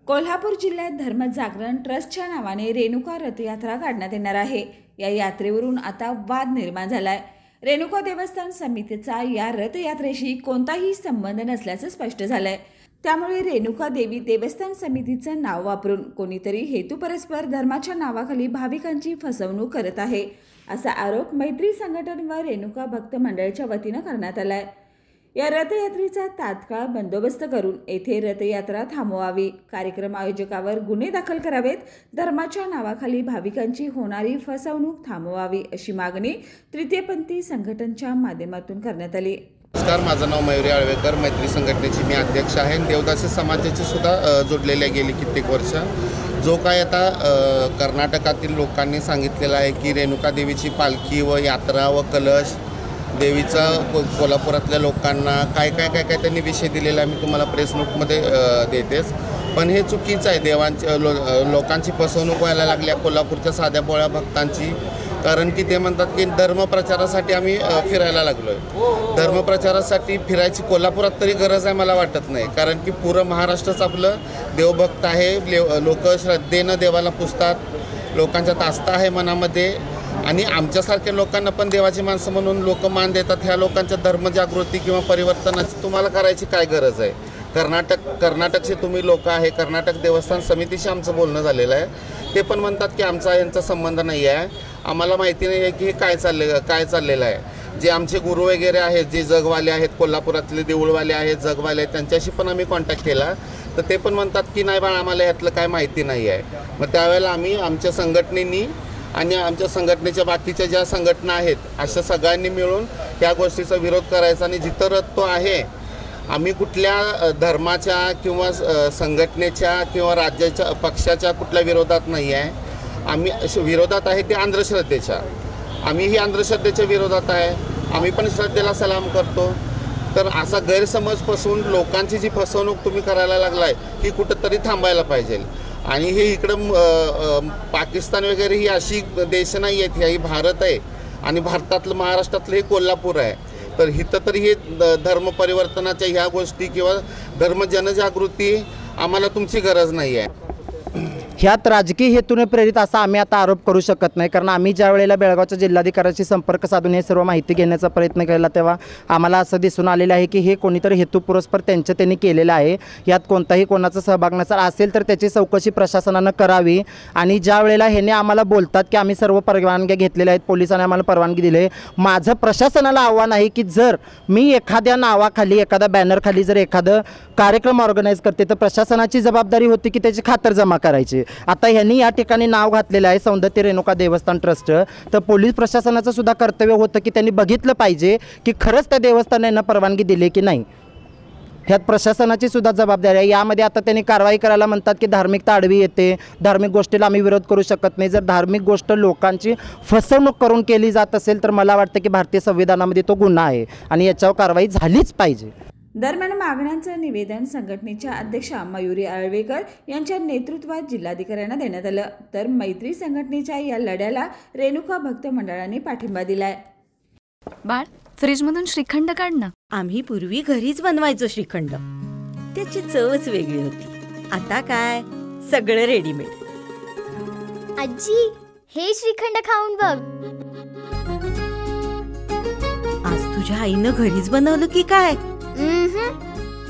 कोल्हापूर जिल्ह्यात धर्म जागरण ट्रस्टच्या नावाने रेणुका रथयात्रा काढण्यात येणार आहे। या यात्रेवरून आता वाद निर्माण झालाय। रेणुका देवस्थान समितीचा या रथयात्रेशी कोणताही संबंध नसल्याचं स्पष्ट झालंय। त्यामुळे रेणुका देवी देवस्थान समितीचं नाव वापरून कोणीतरी हेतुपरस्पर धर्माच्या नावाखाली भाविकांची फसवणूक करत आहे, असा आरोप मैत्री संघटन व रेणुका भक्त मंडळाच्या वतीनं करण्यात आलाय। या रथयात्रेचा तात्काळ बंदोबस्त करून येथे रथयात्रा थांबवावी, कार्यक्रम आयोजकावर गुन्हे दाखल करावेत, धर्माच्या नावाखाली भाविकांची होणारी फसवणूक थांबवावी अशी मागणी तृतीयपंथी संघटनेच्या माध्यमातून करण्यात आली। नमस्कार, माझं नाव मयुरी आळवेकर, मैत्री संघटनेची मी अध्यक्ष आहे। देवदासी समाजाची सुद्धा जोडलेले गेली कित्येक वर्ष। जो काय आता कर्नाटकातील लोकांनी सांगितलेलं आहे की रेणुका देवीची पालखी व यात्रा व कलश देवीचा कोल्हापुरातल्या लोकांना काय त्यांनी विषय दिलेला आहे, मी तुम्हाला प्रेस नोटमध्ये देतेच। पण हे चुकीचं आहे। लोकांची फसवणूक व्हायला लागल्या कोल्हापूरच्या साध्या बोळ्या भक्तांची। कारण की ते म्हणतात की धर्मप्रचारासाठी आम्ही फिरायला लागलो आहे। धर्मप्रचारासाठी फिरायची कोल्हापुरात तरी गरज आहे मला वाटत नाही, कारण की पुरं महाराष्ट्रच आपलं देवभक्त आहे। लोक श्रद्धेनं देवाला पुजतात, लोकांच्यात आस्था आहे मनामध्ये, आणि आमच्यासारख्या लोकांना पण देवाची माणसं म्हणून लोक मान देतात। ह्या लोकांच्या धर्मजागृती किंवा परिवर्तनाची तुम्हाला करायची काय गरज आहे? कर्नाटकचे तुम्ही लोक आहे, कर्नाटक देवस्थान समितीशी आमचं बोलणं झालेलं आहे। ते पण म्हणतात की आमचा यांचा संबंध नाही आहे, आम्हाला माहिती नाही आहे की हे काय चाललेलं आहे। जे आमचे गुरु वगैरे आहेत, जे जगवाले आहेत, कोल्हापुरातले देऊळवाले आहेत, जगवाले आहेत, त्यांच्याशी पण आम्ही कॉन्टॅक्ट केला, तर ते पण म्हणतात की नाही बा, आम्हाला यातलं काय माहिती नाही आहे। मग त्यावेळेला आम्ही आमच्या संघटनेनी आणि आमच्या संघटनेच्या बाकीच्या ज्या संघटना आहेत अशा सगळ्यांनी मिळून या गोष्टीचा विरोध करायचा। आणि जिथं रथ तो आहे, आम्ही कुठल्या धर्माच्या किंवा संघटनेच्या किंवा राज्याच्या पक्षाच्या कुठल्या विरोधात नाही आहे। आम्ही विरोधात आहे ते अंधश्रद्धेच्या, आम्हीही अंधश्रद्धेच्या विरोधात आहे। आम्ही पण श्रद्धेला सलाम करतो। तर असा गैरसमजपासून लोकांची जी फसवणूक तुम्ही करायला लागलाय ही कुठंतरी थांबायला पाहिजे। आणि हे इकडं पाकिस्तान वगैरे ही अशी देश नाही आहेत, ही भारत आहे आणि भारतातलं महाराष्ट्रातलं हे कोल्हापूर आहे। तर इथं तरी हे धर्म परिवर्तनाच्या ह्या गोष्टी किंवा धर्म जनजागृती आम्हाला तुमची गरज नाही आहे। ह्यात राजकीय हेतूने प्रेरित असा आम्ही आता आरोप करू शकत नाही, कारण आम्ही ज्या वेळेला बेळगावच्या जिल्हाधिकाऱ्याशी संपर्क साधून हे सर्व माहिती घेण्याचा प्रयत्न केला तेव्हा आम्हाला असं दिसून आलेलं आहे की हे कोणीतरी हेतुपुरस्पर त्यांनी केलेलं आहे। यात कोणताही कोणाचा सहभाग नसेल, असेल तर त्याची चौकशी प्रशासनानं करावी। आणि ज्या वेळेला ह्याने आम्हाला बोलतात की आम्ही सर्व परवानग्या घेतलेल्या आहेत, पोलिसांनी आम्हाला परवानगी दिली आहे, माझं प्रशासनाला आव्हान आहे की जर मी एखाद्या नावाखाली, एखाद्या बॅनरखाली जर एखादं कार्यक्रम ऑर्गनाईज करते तर प्रशासनाची जबाबदारी होती की त्याची खातरजमा करायची। आता ह्यांनी या ठिकाणी नाव घातलेलं आहे सौंदत्य रेणुका देवस्थान ट्रस्ट, तर पोलीस प्रशासनाचं सुद्धा कर्तव्य होतं की त्यांनी बघितलं पाहिजे की खरंच त्या देवस्थानांना परवानगी दिली की नाही। ह्यात प्रशासनाची सुद्धा जबाबदारी आहे। यामध्ये आता त्यांनी कारवाई करायला म्हणतात की धार्मिकता आडवी येते, धार्मिक गोष्टीला आम्ही विरोध करू शकत नाही। जर धार्मिक गोष्ट लोकांची फसवणूक करून केली जात असेल तर मला वाटतं की भारतीय संविधानामध्ये तो गुन्हा आहे आणि याच्यावर कारवाई झालीच पाहिजे। दरम्यान मागण्यांचं निवेदन संघटनेच्या अध्यक्षा मयुरी आळवेकर यांच्या नेतृत्वात जिल्हाधिकाऱ्यांना देण्यात आलं। तर मैत्री संघटनेच्या या लढ्याला रेणुका भक्त मंडळाने पाठिंबा दिलाय। बाळ, फ्रीजमधून श्रीखंड काढ ना। आम्ही पूर्वी घरीच बनवायचो श्रीखंड, त्याची चवच वेगळी होती। आता काय सगळं रेडीमेड। आजी, हे श्रीखंड खाऊन बघ। आज तुझ्या आईनं घरीच बनवलं की काय?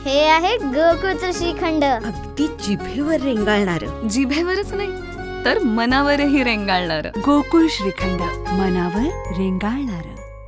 हे आहे गोकुळचं श्रीखंड, अगदी जिभेवर रेंगाळणार। जिभेवरच नाही तर मनावरही रेंगाळणार। गोकुळ श्रीखंड, मनावर रेंगाळणार।